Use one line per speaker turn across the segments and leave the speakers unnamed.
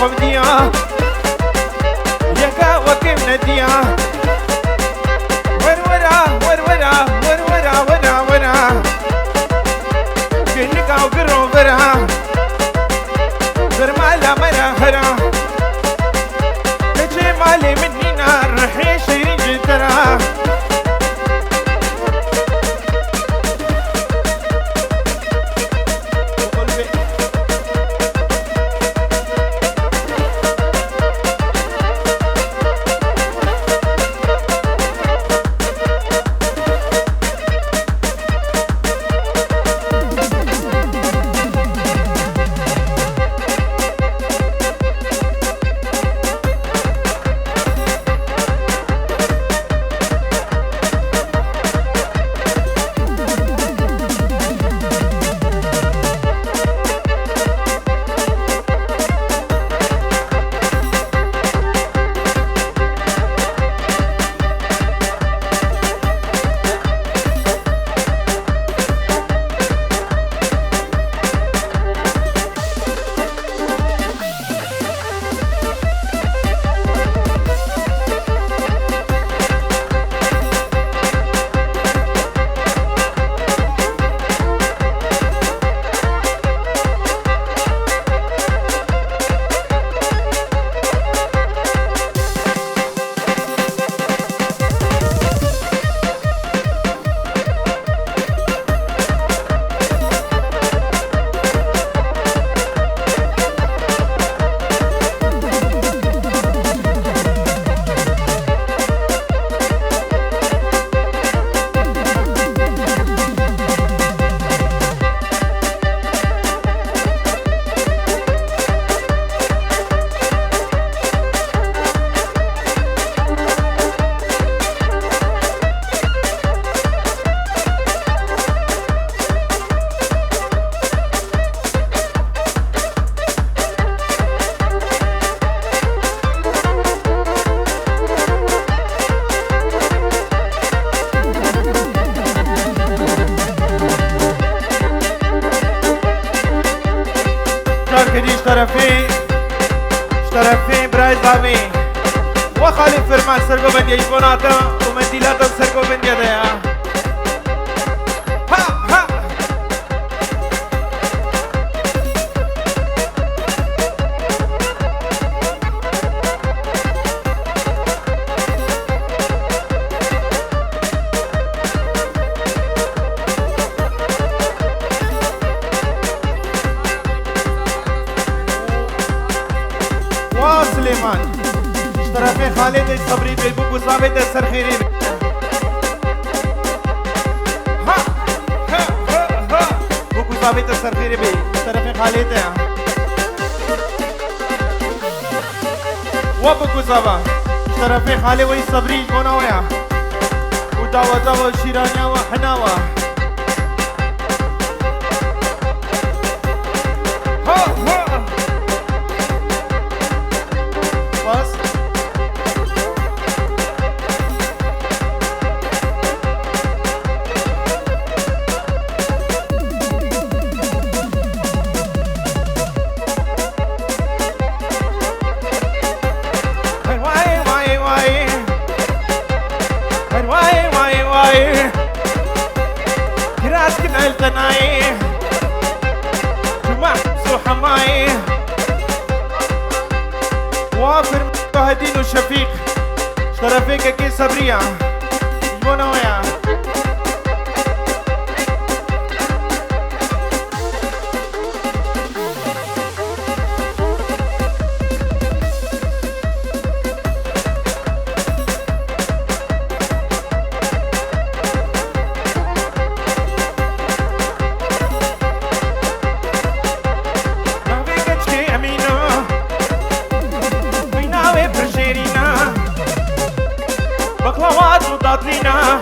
خمدية يكا وكم ندية ورورا ورورا ورورا ورا ورا كنكا وقرو برا برمالا مرا هرا كجي مالي مني نار رحي شيرين جترا اشترفي براي زامي وخالي فرمان سرقو بنديا يفوناتا ومنديلاتا سرقو بنديا ديا ها ها سليمان اشترفي خالد الصبري بيبوكو ثابت السرخيري ها ها ها ها بوكو ثابت السرخيري بي اشترفي خالد يا وبوكو ثابت اشترفي خالد وي صبري جوناويا وداوا داوا شيرانيا وحناوا ها ها التناي جمع سوحة ماي وافر مهدين وشفيق شرفيك كي صبرية جمونا ويا بقلوات وضاطرينا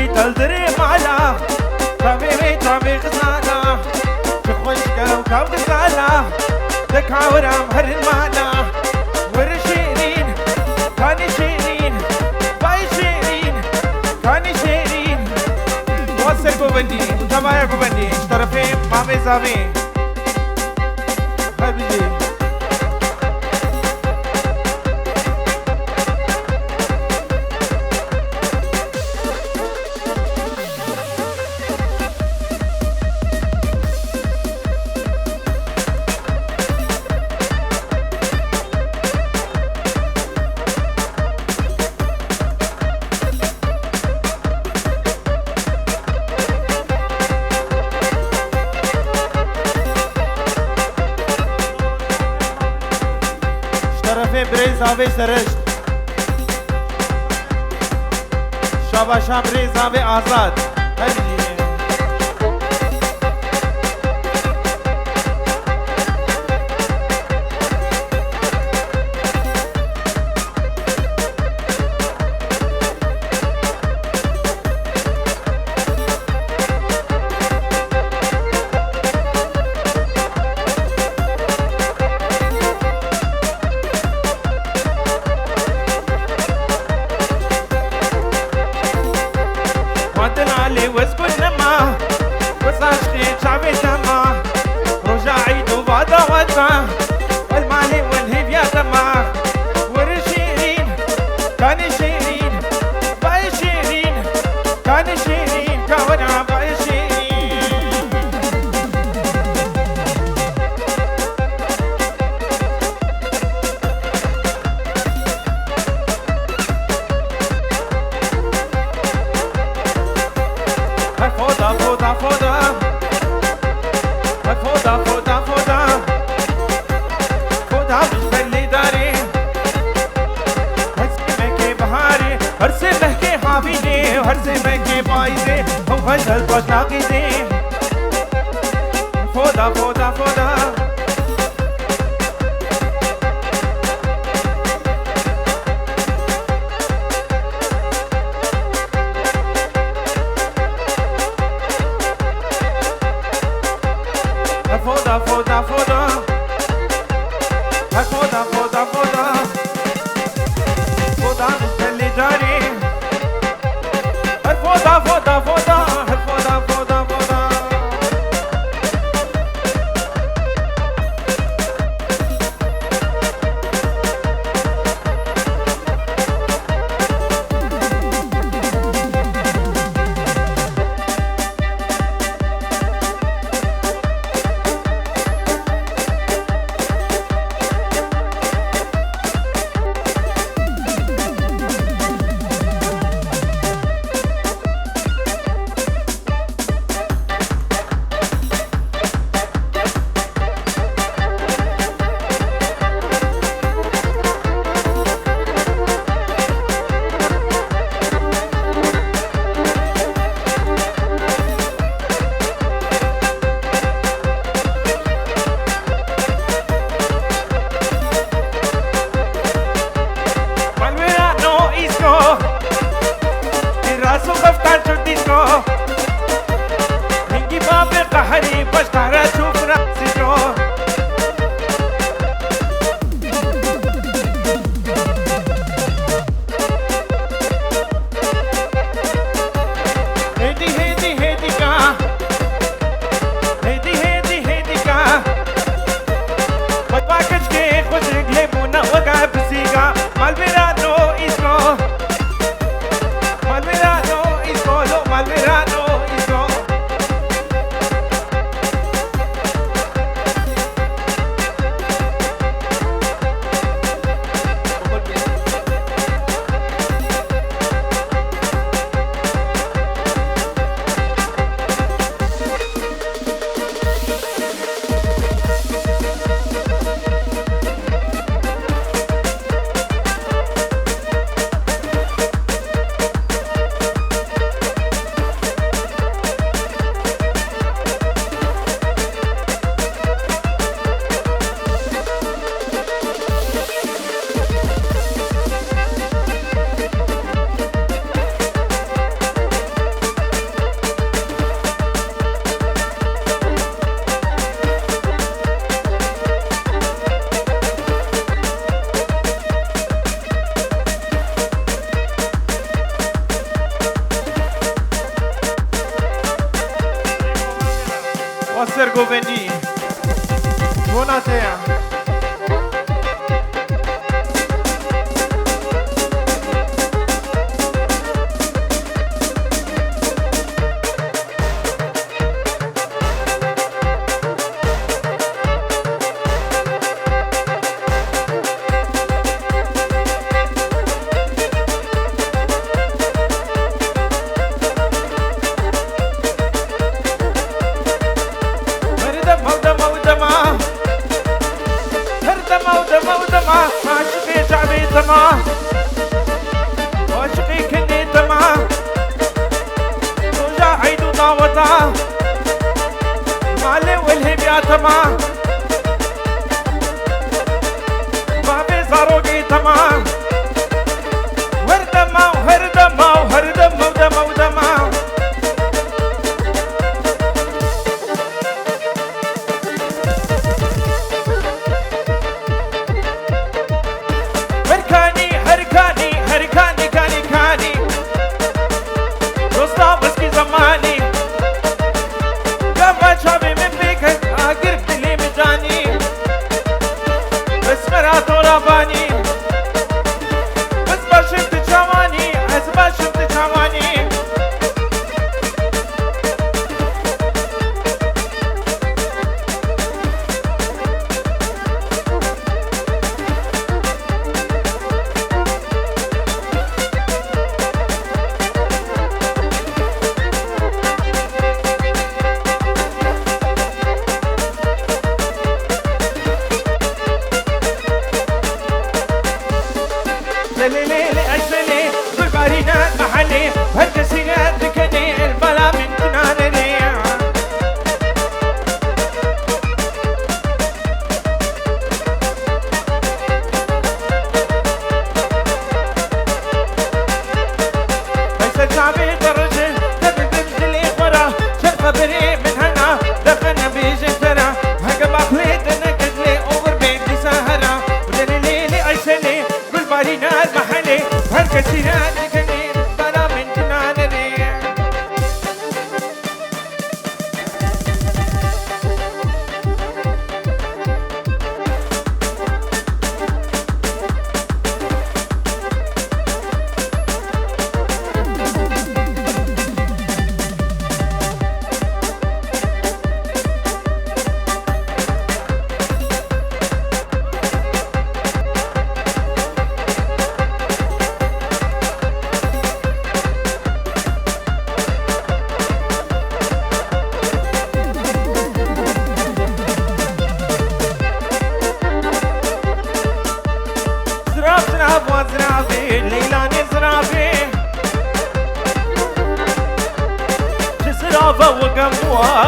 وی دلدری مالا تاوی تاوی غزالا تخوش کرم کاو غزالا دکاورم هر مالا ور شیرین کانی شیرین بای شیرین کانی شیرین واسه گوبندی تمام گوبندی طرفه مامه زاوی حبیبی بريزاوي سرشت شاباشا بريزاوي آزاد هرجي والمالي والهيب يا دماغ ور شيرين كان شيرين باي شيرين كان شيرين كورا باي شيرين فوضى فوضى فوضى فوضى فوضى فوضى हर से मैं के पाई दे हम फसल पछा की दे फोदा फोदा फोदा फोदा फोदा फोदा फोदा फोदा फोदा फोदा चली जा रही foda foda foda foda foda foda سرگوبندی بوناتیا عاشقي شعبي تمام عاشقي كني تمام رجع عيد وطاوطة مالي والهم يا تمام بابي صاروقي تمام وردما وهردما وهردما ودما ودما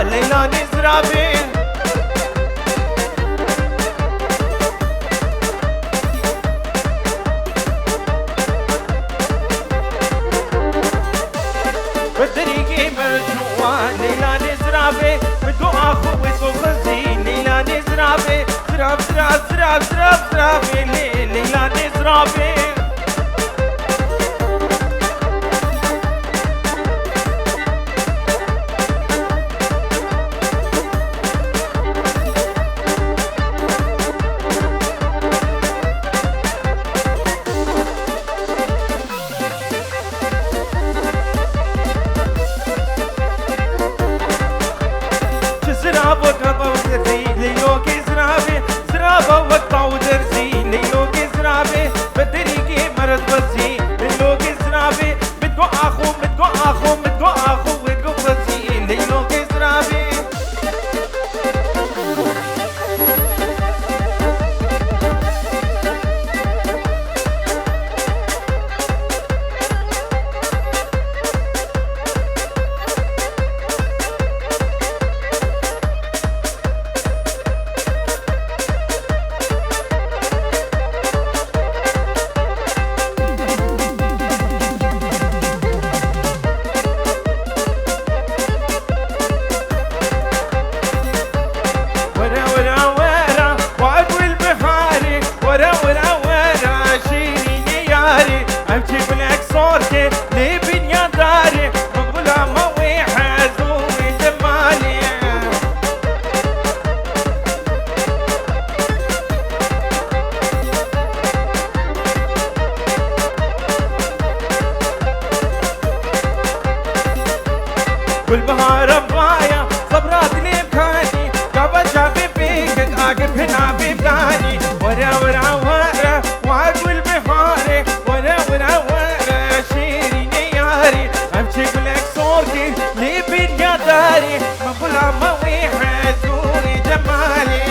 ليلى نزرابي بدريقي مرجوع ليلى نزرابي بدو اخو وصوصي ليلى نزرابي زراب زراب زراب زراب زرابي ليلى نزرابي زرابة وقطع ودرزي ليلو زرابة بدري والبهار ربايا صبرات لي بكاني قبل شافي بيك عاقب هنا في بلاني ورا ورا ورا واقول بهاري ورا ورا ورا شيريني ياري امشي لك صورتي لي بيا داري ما كل ما ويحد نوري جمالي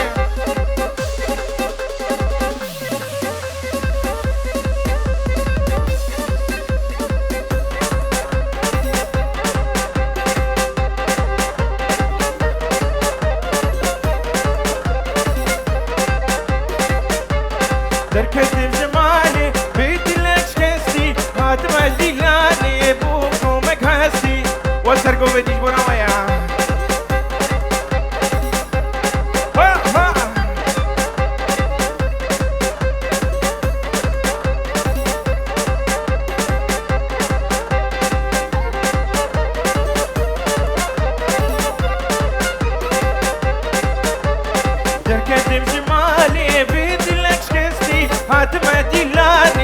دركت بجمالي بيدي لك شكستي هاتم الليلاني بوكو مكهستي وسرقو بديش براويا ها ها دركت بجمالي بيدي لك شكستي هاتم الليلاني